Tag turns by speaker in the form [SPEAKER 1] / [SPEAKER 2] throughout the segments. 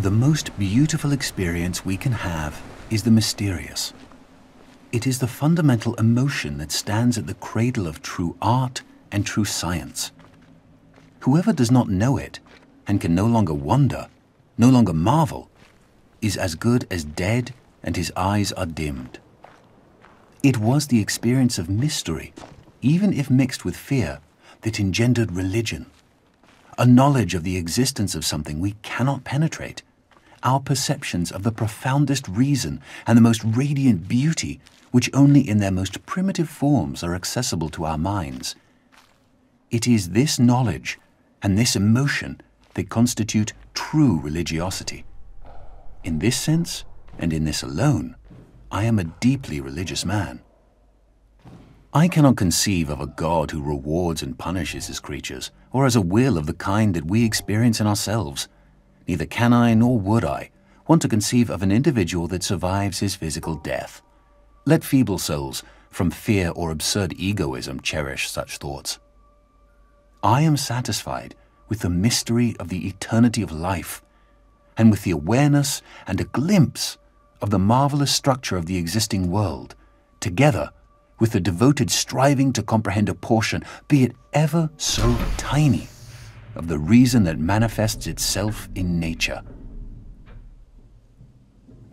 [SPEAKER 1] The most beautiful experience we can have is the mysterious. It is the fundamental emotion that stands at the cradle of true art and true science. Whoever does not know it and can no longer wonder, no longer marvel, is as good as dead and his eyes are dimmed. It was the experience of mystery, even if mixed with fear, that engendered religion. A knowledge of the existence of something we cannot penetrate, our perceptions of the profoundest reason and the most radiant beauty, which only in their most primitive forms are accessible to our minds. It is this knowledge and this emotion that constitute true religiosity. In this sense, and in this alone, I am a deeply religious man. I cannot conceive of a God who rewards and punishes his creatures, or has a will of the kind that we experience in ourselves. Neither can I, nor would I, want to conceive of an individual that survives his physical death. Let feeble souls, from fear or absurd egoism, cherish such thoughts. I am satisfied with the mystery of the eternity of life, and with the awareness and a glimpse of the marvelous structure of the existing world, together with the devoted striving to comprehend a portion, be it ever so tiny, of the reason that manifests itself in nature.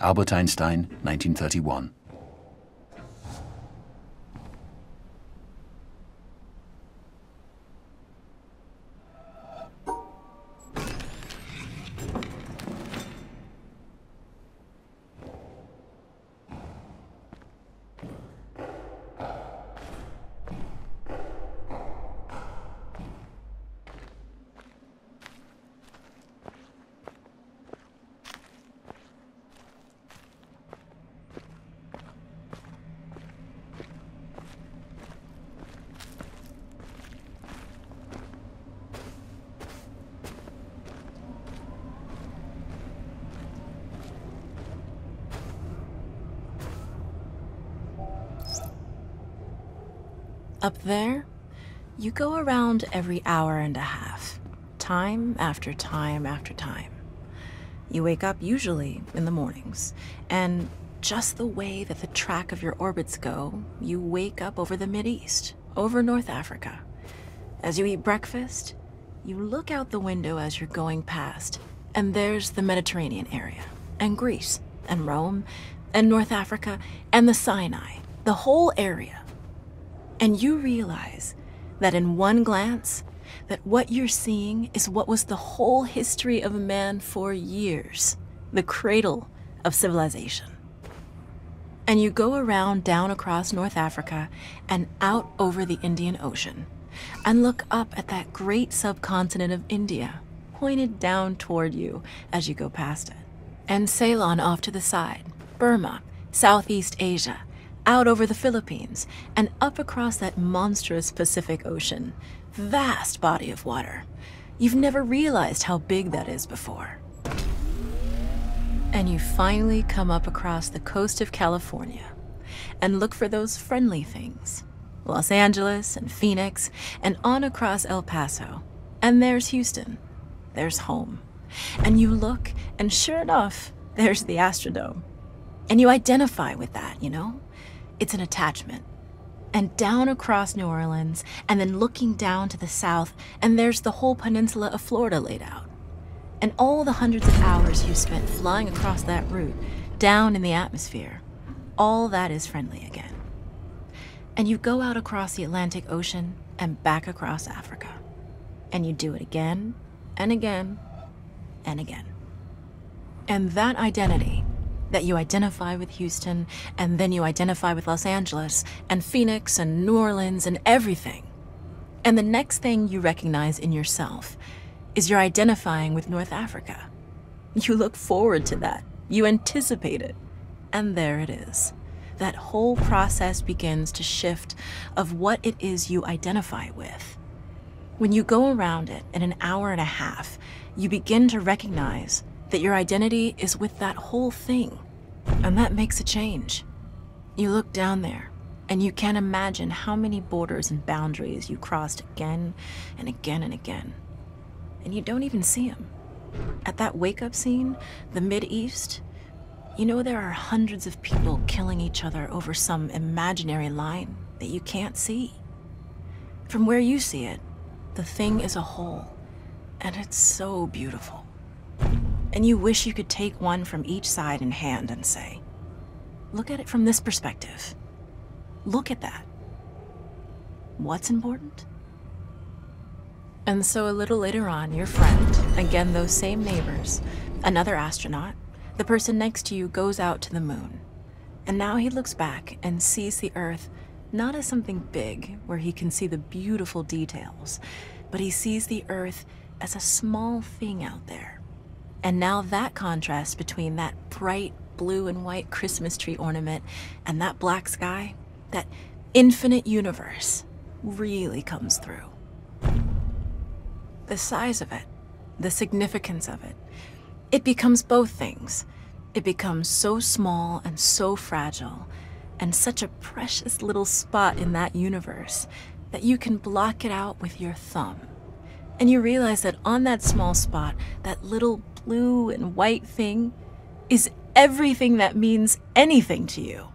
[SPEAKER 1] Albert Einstein, 1931.
[SPEAKER 2] Up there, you go around every hour and a half, time after time after time. You wake up usually in the mornings, and just the way that the track of your orbits go, you wake up over the Mideast, over North Africa. As you eat breakfast, you look out the window as you're going past, and there's the Mediterranean area, and Greece, and Rome, and North Africa, and the Sinai, the whole area. And you realize that in one glance, that what you're seeing is what was the whole history of man for years, the cradle of civilization. And you go around down across North Africa and out over the Indian Ocean and look up at that great subcontinent of India, pointed down toward you as you go past it. And Ceylon off to the side, Burma, Southeast Asia, out over the Philippines, and up across that monstrous Pacific Ocean. Vast body of water. You've never realized how big that is before. And you finally come up across the coast of California and look for those friendly things. Los Angeles and Phoenix, and on across El Paso. And there's Houston. There's home. And you look, and sure enough, there's the Astrodome. And you identify with that, you know? It's an attachment. And down across New Orleans, and then looking down to the south, and there's the whole peninsula of Florida laid out. And all the hundreds of hours you spent flying across that route, down in the atmosphere, all that is friendly again. And you go out across the Atlantic Ocean and back across Africa. And you do it again, and again, and again. And that identity, that you identify with Houston, and then you identify with Los Angeles, and Phoenix, and New Orleans, and everything. And the next thing you recognize in yourself is you're identifying with North Africa. You look forward to that. You anticipate it. And there it is. That whole process begins to shift of what it is you identify with. When you go around it in an hour and a half, you begin to recognize that your identity is with that whole thing, and that makes a change. You look down there, and you can't imagine how many borders and boundaries you crossed again and again and again, and you don't even see them. At that wake-up scene, the Mid-East, you know there are hundreds of people killing each other over some imaginary line that you can't see. From where you see it, the thing is a whole, and it's so beautiful. And you wish you could take one from each side in hand and say, look at it from this perspective. Look at that. What's important? And so a little later on, your friend, again those same neighbors, another astronaut, the person next to you goes out to the moon. And now he looks back and sees the Earth not as something big where he can see the beautiful details, but he sees the Earth as a small thing out there. And now that contrast between that bright blue and white Christmas tree ornament and that black sky, that infinite universe, really comes through. The size of it, the significance of it, it becomes both things. It becomes so small and so fragile, and such a precious little spot in that universe that you can block it out with your thumb. And you realize that on that small spot, that little blue and white thing is everything that means anything to you.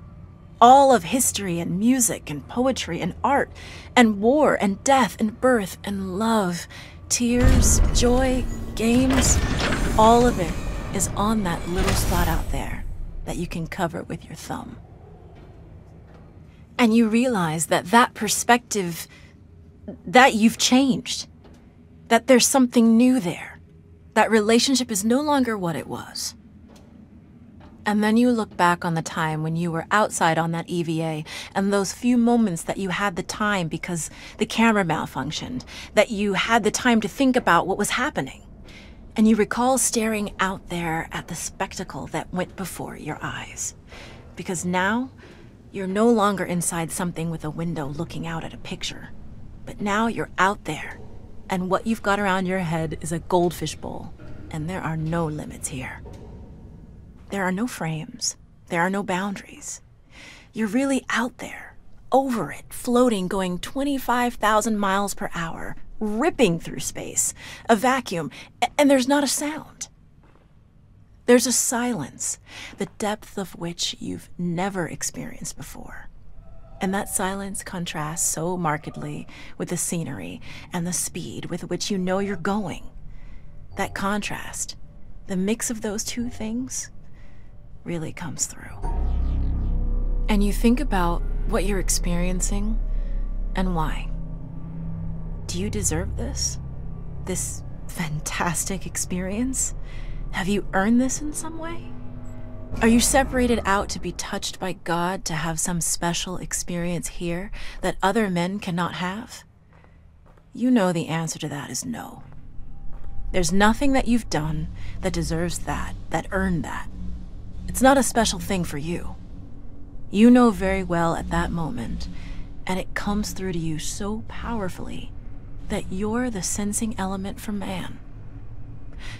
[SPEAKER 2] All of history and music and poetry and art and war and death and birth and love, tears, joy, games, all of it is on that little spot out there that you can cover with your thumb. And you realize that that perspective, that you've changed, that there's something new there. That relationship is no longer what it was. And then you look back on the time when you were outside on that EVA and those few moments that you had the time because the camera malfunctioned, that you had the time to think about what was happening. And you recall staring out there at the spectacle that went before your eyes. Because now, you're no longer inside something with a window looking out at a picture. But now you're out there, and what you've got around your head is a goldfish bowl, and there are no limits here. There are no frames. There are no boundaries. You're really out there, over it, floating, going 25,000 miles per hour, ripping through space, a vacuum, and there's not a sound. There's a silence, the depth of which you've never experienced before. And that silence contrasts so markedly with the scenery and the speed with which you know you're going. That contrast, the mix of those two things, really comes through. And you think about what you're experiencing and why. Do you deserve this? This fantastic experience? Have you earned this in some way? Are you separated out to be touched by God to have some special experience here that other men cannot have? You know the answer to that is no. There's nothing that you've done that deserves that earned that. It's not a special thing for you. You know very well at that moment, and it comes through to you so powerfully that you're the sensing element for man.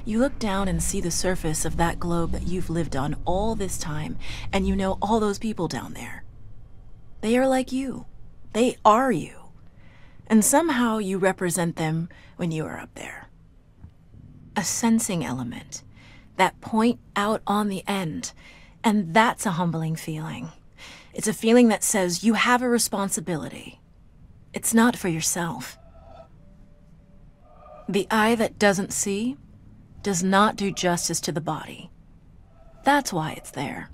[SPEAKER 2] You look down and see the surface of that globe that you've lived on all this time, and you know all those people down there. They are like you. They are you. And somehow you represent them when you are up there. A sensing element. That point out on the end. And that's a humbling feeling. It's a feeling that says you have a responsibility. It's not for yourself. The eye that doesn't see does not do justice to the body. That's why it's there.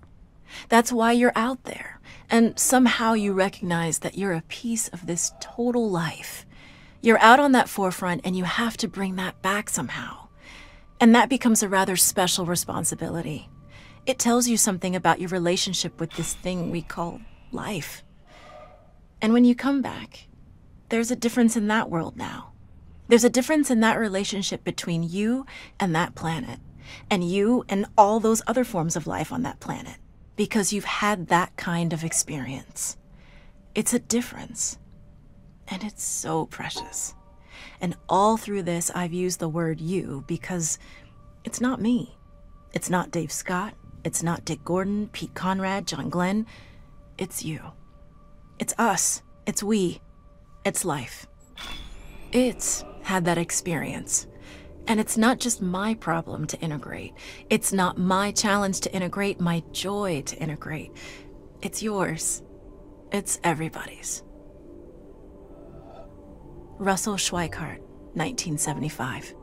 [SPEAKER 2] That's why you're out there. And somehow you recognize that you're a piece of this total life. You're out on that forefront and you have to bring that back somehow. And that becomes a rather special responsibility. It tells you something about your relationship with this thing we call life. And when you come back, there's a difference in that world now. There's a difference in that relationship between you and that planet, and you and all those other forms of life on that planet, because you've had that kind of experience. It's a difference, and it's so precious. And all through this, I've used the word you because it's not me. It's not Dave Scott. It's not Dick Gordon, Pete Conrad, John Glenn. It's you. It's us. It's we. It's life. It's had that experience. And it's not just my problem to integrate. It's not my challenge to integrate, my joy to integrate. It's yours. It's everybody's. Russell Schweikart, 1975.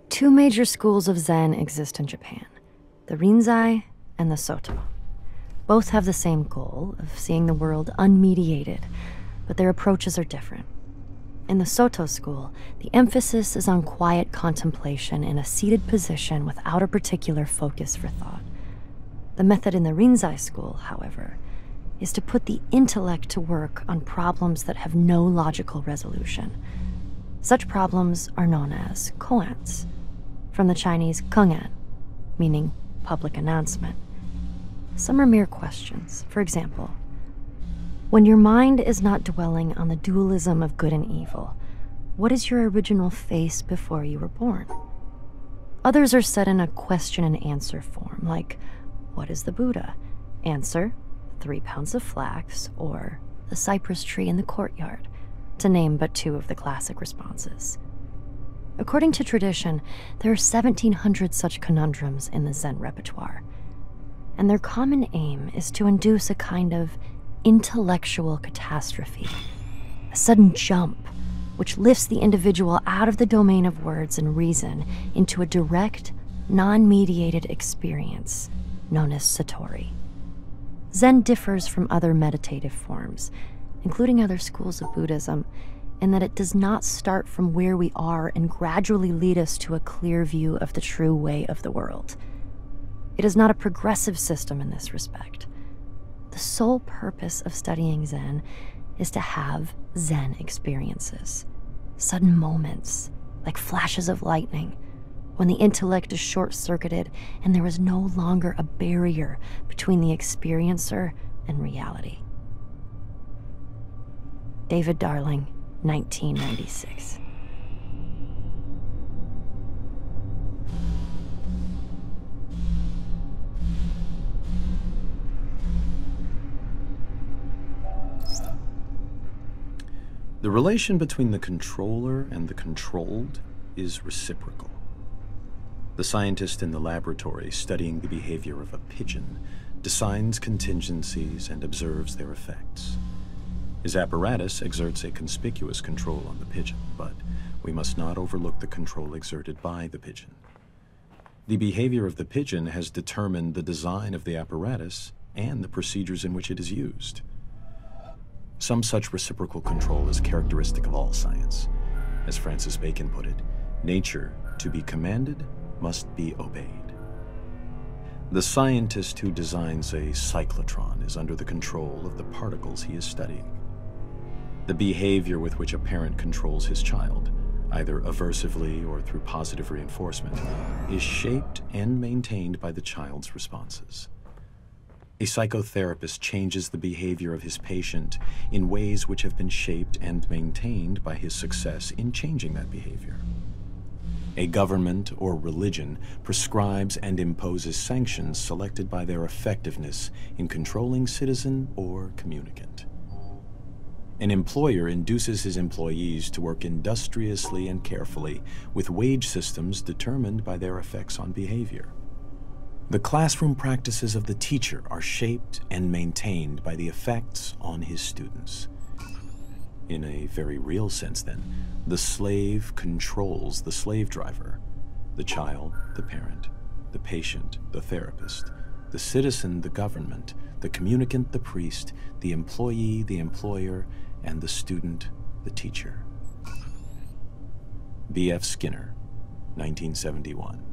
[SPEAKER 3] Two major schools of Zen exist in Japan, the Rinzai and the Soto. Both have the same goal of seeing the world unmediated, but their approaches are different. In the Soto school, the emphasis is on quiet contemplation in a seated position without a particular focus for thought. The method in the Rinzai school, however, is to put the intellect to work on problems that have no logical resolution. Such problems are known as koans, from the Chinese kengan, meaning public announcement. Some are mere questions. For example, when your mind is not dwelling on the dualism of good and evil, what is your original face before you were born? Others are set in a question and answer form, like, what is the Buddha? Answer, 3 pounds of flax, or the cypress tree in the courtyard, to name but two of the classic responses. According to tradition, there are 1,700 such conundrums in the Zen repertoire, and their common aim is to induce a kind of intellectual catastrophe, a sudden jump which lifts the individual out of the domain of words and reason into a direct, non-mediated experience known as Satori. Zen differs from other meditative forms, including other schools of Buddhism, in that it does not start from where we are and gradually lead us to a clear view of the true way of the world. It is not a progressive system in this respect. The sole purpose of studying Zen is to have Zen experiences, sudden moments, like flashes of lightning, when the intellect is short-circuited and there is no longer a barrier between the experiencer and reality. David Darling, 1996.
[SPEAKER 1] The relation between the controller and the controlled is reciprocal. The scientist in the laboratory studying the behavior of a pigeon designs contingencies and observes their effects. His apparatus exerts a conspicuous control on the pigeon, but we must not overlook the control exerted by the pigeon. The behavior of the pigeon has determined the design of the apparatus and the procedures in which it is used. Some such reciprocal control is characteristic of all science. As Francis Bacon put it, nature, to be commanded, must be obeyed. The scientist who designs a cyclotron is under the control of the particles he is studying. The behavior with which a parent controls his child, either aversively or through positive reinforcement, is shaped and maintained by the child's responses. A psychotherapist changes the behavior of his patient in ways which have been shaped and maintained by his success in changing that behavior. A government or religion prescribes and imposes sanctions selected by their effectiveness in controlling citizen or communicant. An employer induces his employees to work industriously and carefully with wage systems determined by their effects on behavior. The classroom practices of the teacher are shaped and maintained by the effects on his students. In a very real sense, then, the slave controls the slave driver, the child, the parent, the patient, the therapist, the citizen, the government, the communicant, the priest, the employee, the employer, and the student, the teacher. B.F. Skinner, 1971.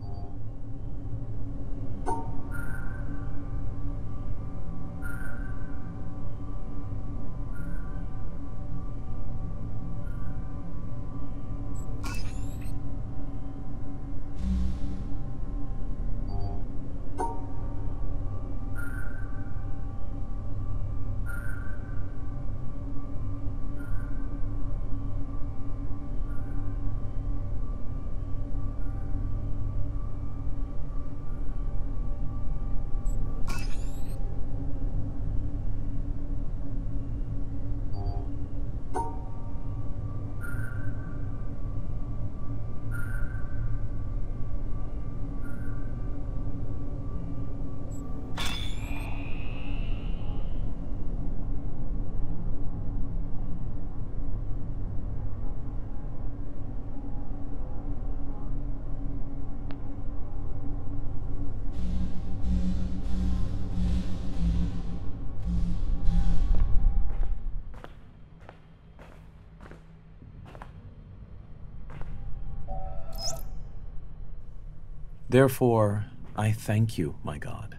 [SPEAKER 4] Therefore, I thank you, my God,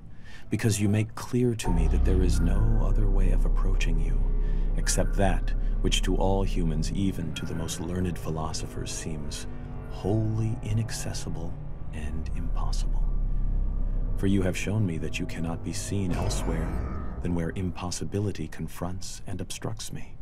[SPEAKER 4] because you make clear to me that there is no other way of approaching you, except that which to all humans, even to the most learned philosophers, seems wholly inaccessible and impossible. For you have shown me that you cannot be seen elsewhere than where impossibility confronts and obstructs me.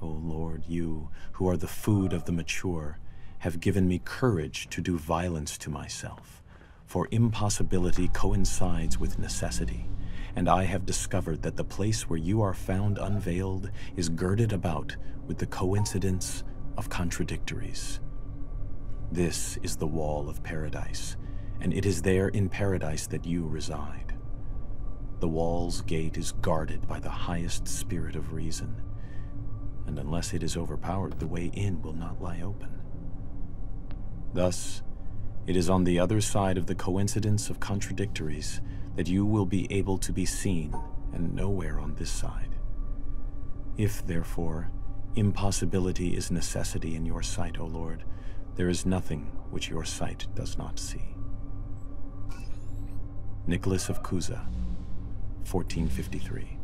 [SPEAKER 4] O Lord, you, who are the food of the mature, have given me courage to do violence to myself, for impossibility coincides with necessity, and I have discovered that the place where you are found unveiled is girded about with the coincidence of contradictories. This is the wall of paradise, and it is there in paradise that you reside. The wall's gate is guarded by the highest spirit of reason, and unless it is overpowered, the way in will not lie open. Thus, it is on the other side of the coincidence of contradictories that you will be able to be seen, and nowhere on this side. If, therefore, impossibility is necessity in your sight, O Lord, there is nothing which your sight does not see. Nicholas of Cusa, 1453.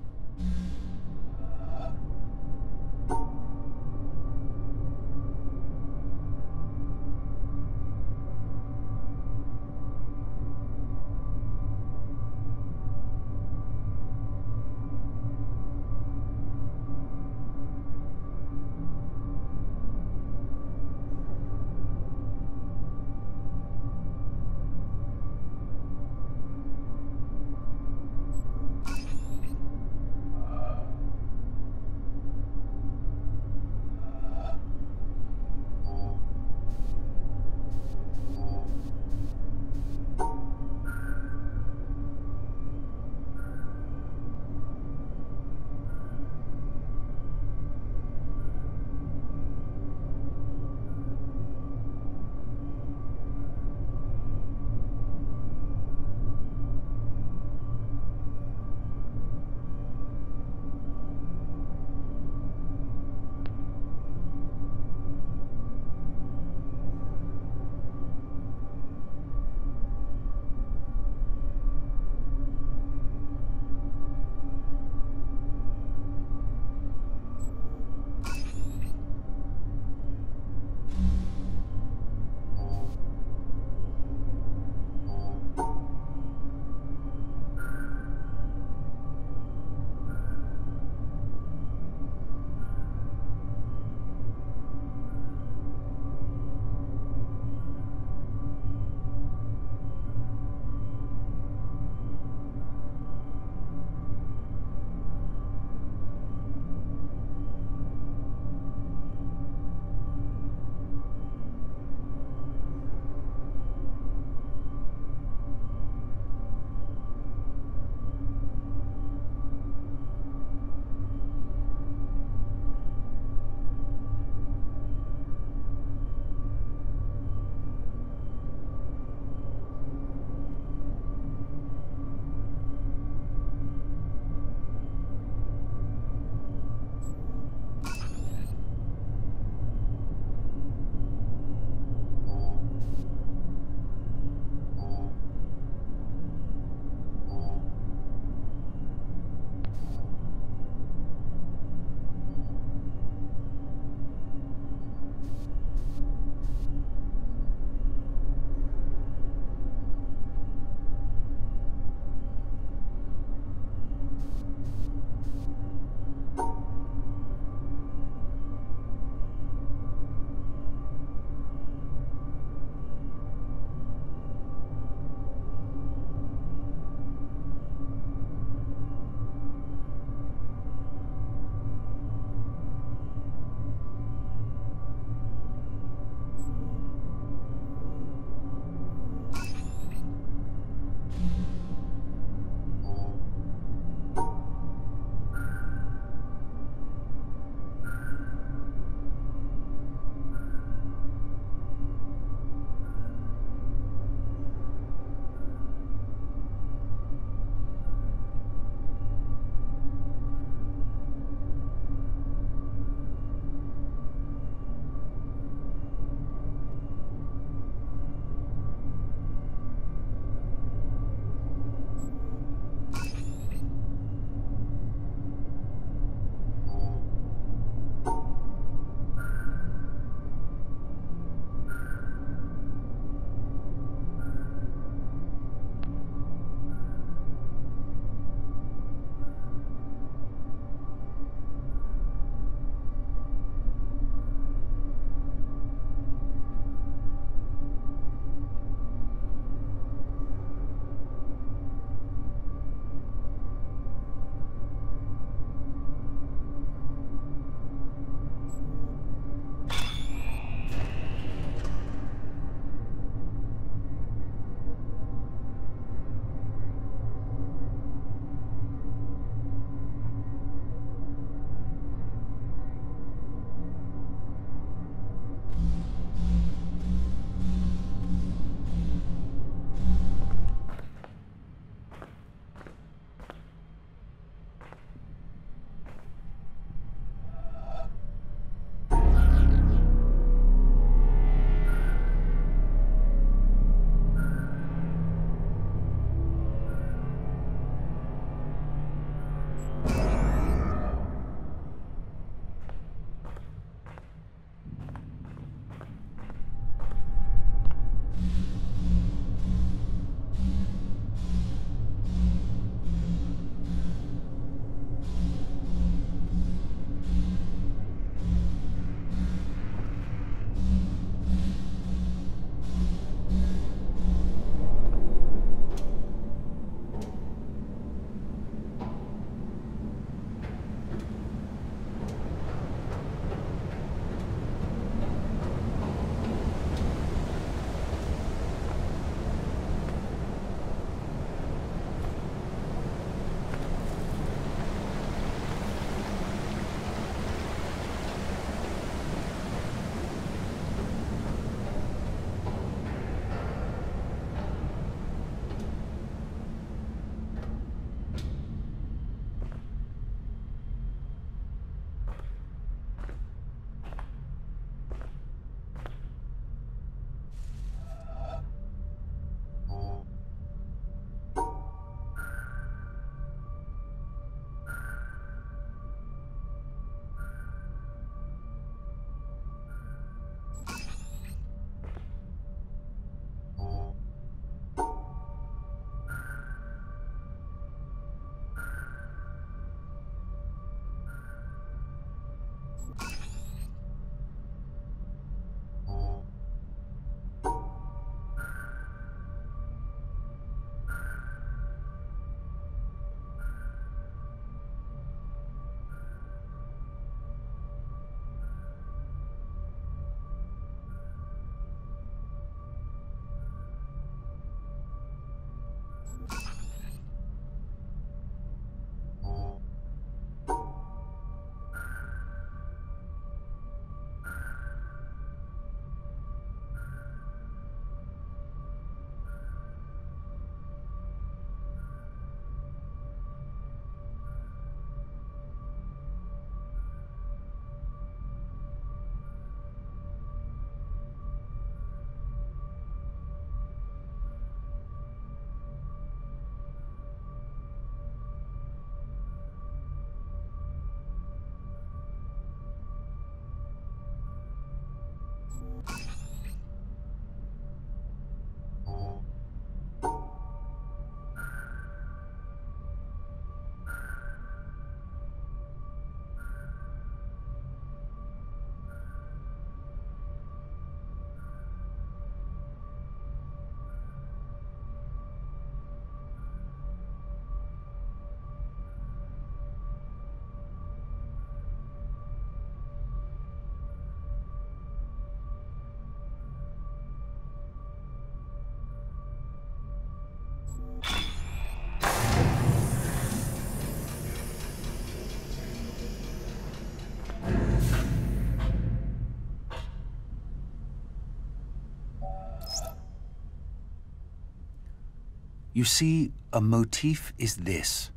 [SPEAKER 1] You see, a motif is this.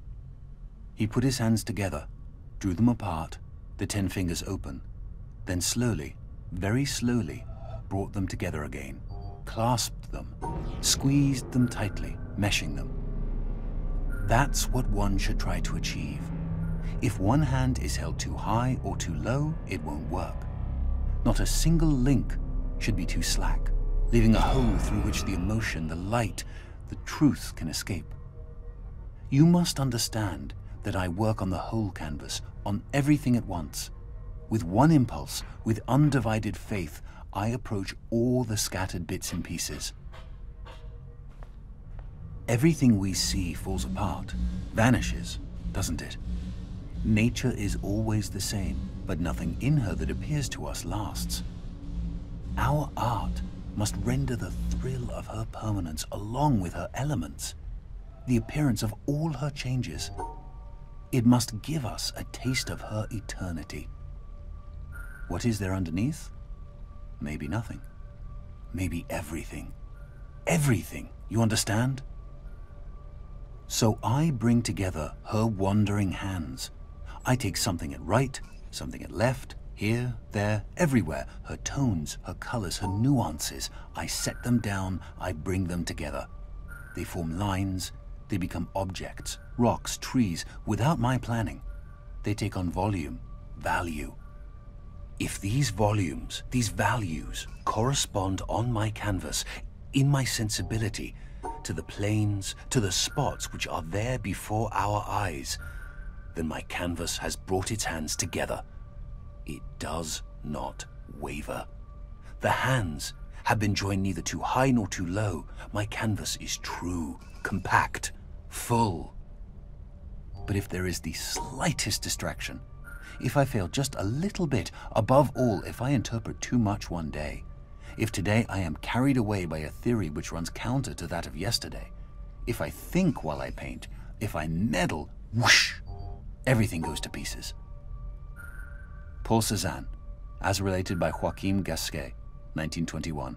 [SPEAKER 1] He put his hands together, drew them apart, the 10 fingers open, then slowly, very slowly, brought them together again, clasped them, squeezed them tightly, meshing them. That's what one should try to achieve. If one hand is held too high or too low, it won't work. Not a single link should be too slack, leaving a hole through which the emotion, the light, the truth can escape. You must understand that I work on the whole canvas, on everything at once. With one impulse, with undivided faith, I approach all the scattered bits and pieces. Everything we see falls apart, vanishes, doesn't it? Nature is always the same, but nothing in her that appears to us lasts. Our art must render the thrill of her permanence along with her elements, the appearance of all her changes. It must give us a taste of her eternity. What is there underneath? Maybe nothing. Maybe everything. Everything, you understand? So I bring together her wandering hands. I take something at right, something at left, here, there, everywhere. Her tones, her colors, her nuances. I set them down, I bring them together. They form lines, they become objects, rocks, trees, without my planning. They take on volume, value. If these volumes, these values, correspond on my canvas, in my sensibility, to the planes, to the spots which are there before our eyes, then my canvas has brought its hands together. It does not waver. The hands have been joined neither too high nor too low. My canvas is true, compact, full. But if there is the slightest distraction, if I fail just a little bit, above all, if I interpret too much one day, if today I am carried away by a theory which runs counter to that of yesterday, if I think while I paint, if I meddle, whoosh, everything goes to pieces. Paul Cézanne, as related by Joachim Gasquet, 1921.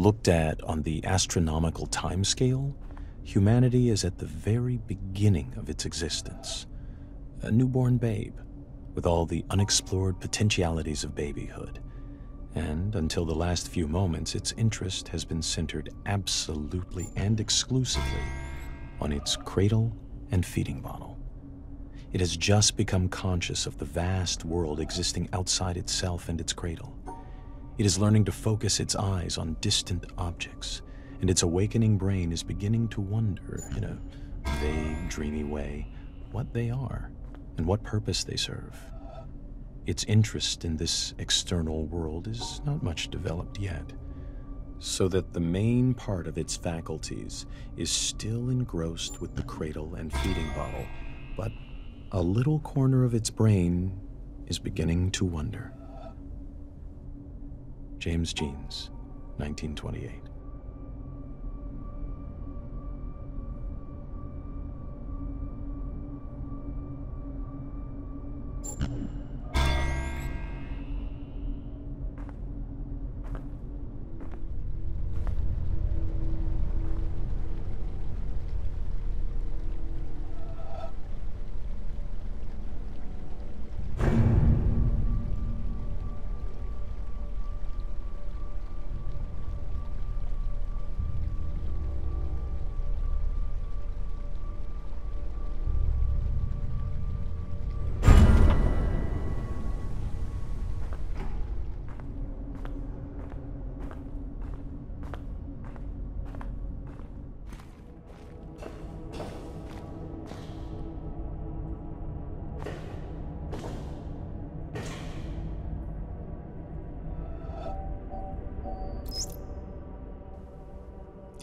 [SPEAKER 4] Looked at on the astronomical timescale, humanity is at the very beginning of its existence. A newborn babe, with all the unexplored potentialities of babyhood. And until the last few moments, its interest has been centered absolutely and exclusively on its cradle and feeding bottle. It has just become conscious of the vast world existing outside itself and its cradle. It is learning to focus its eyes on distant objects, and its awakening brain is beginning to wonder, in a vague, dreamy way, what they are and what purpose they serve. Its interest in this external world is not much developed yet, so that the main part of its faculties is still engrossed with the cradle and feeding bottle, but a little corner of its brain is beginning to wonder. James Jeans, 1928.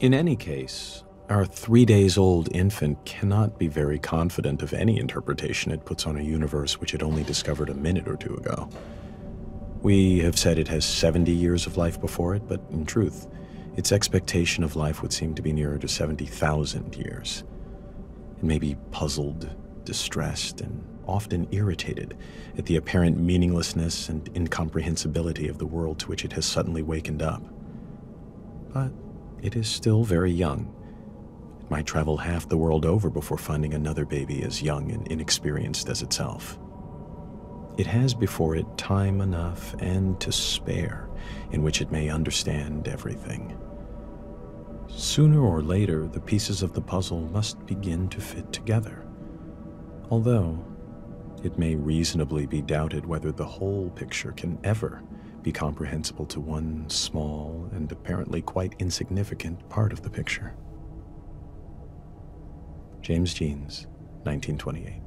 [SPEAKER 4] In any case, our 3-days-old infant cannot be very confident of any interpretation it puts on a universe which it only discovered a minute or two ago. We have said it has 70 years of life before it, but in truth, its expectation of life would seem to be nearer to 70,000 years. It may be puzzled, distressed, and often irritated at the apparent meaninglessness and incomprehensibility of the world to which it has suddenly wakened up. But it is still very young. It might travel half the world over before finding another baby as young and inexperienced as itself. It has before it time enough and to spare in which it may understand everything. Sooner or later, the pieces of the puzzle must begin to fit together, although it may reasonably be doubted whether the whole picture can ever be comprehensible to one small and apparently quite insignificant part of the picture. James Jeans, 1928.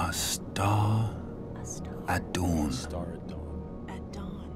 [SPEAKER 1] A star
[SPEAKER 3] A star.
[SPEAKER 1] at dawn.
[SPEAKER 4] Star at dawn.
[SPEAKER 2] At dawn.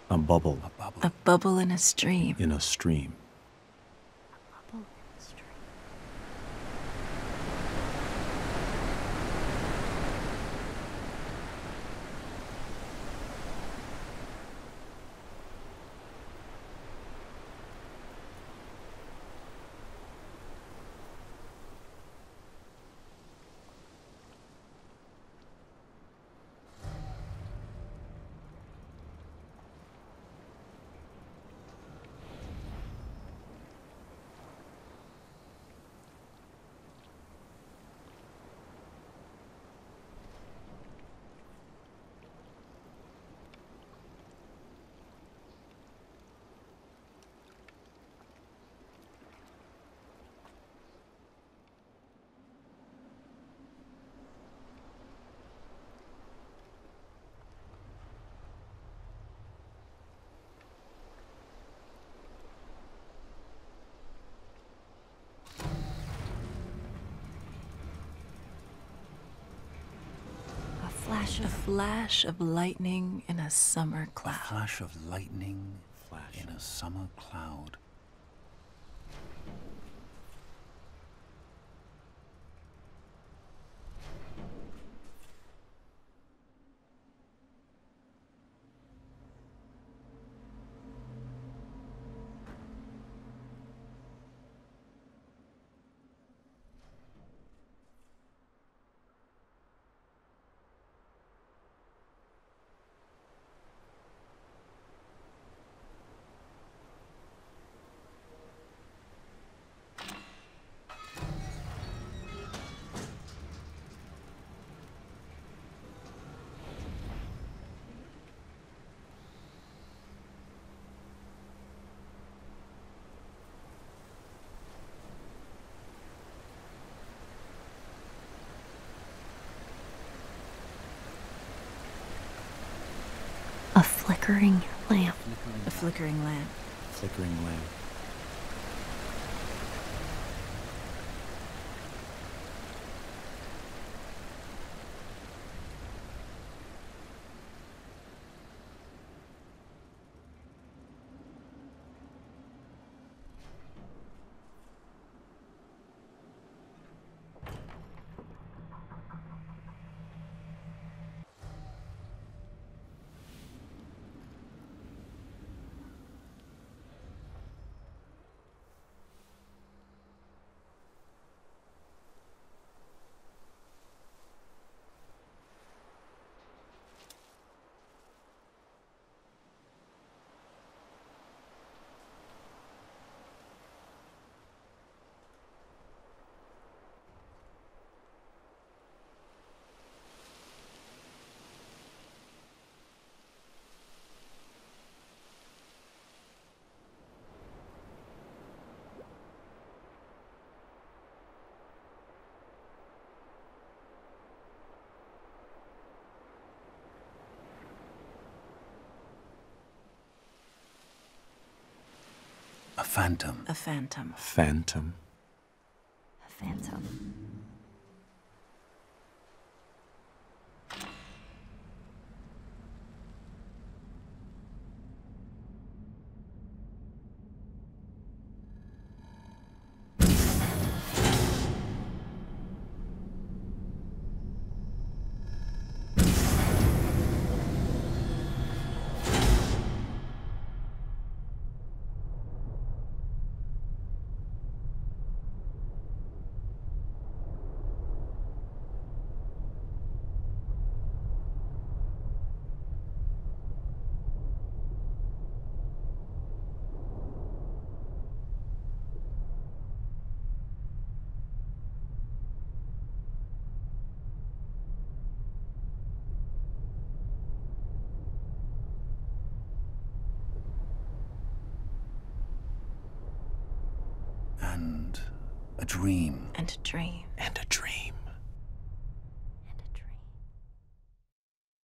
[SPEAKER 4] A bubble
[SPEAKER 1] A bubble.
[SPEAKER 2] A bubble in a stream.
[SPEAKER 4] in a stream.
[SPEAKER 3] Bubble in the stream.
[SPEAKER 2] A flash of lightning in a summer
[SPEAKER 1] A
[SPEAKER 2] cloud.
[SPEAKER 1] flash of lightning
[SPEAKER 4] Flash.
[SPEAKER 1] in a summer cloud.
[SPEAKER 3] A flickering lamp.
[SPEAKER 2] A flickering lamp.
[SPEAKER 4] Flickering lamp.
[SPEAKER 1] A phantom.
[SPEAKER 2] A phantom.
[SPEAKER 4] Phantom.
[SPEAKER 3] A phantom.
[SPEAKER 1] And a dream.
[SPEAKER 2] And a dream.
[SPEAKER 4] And a dream.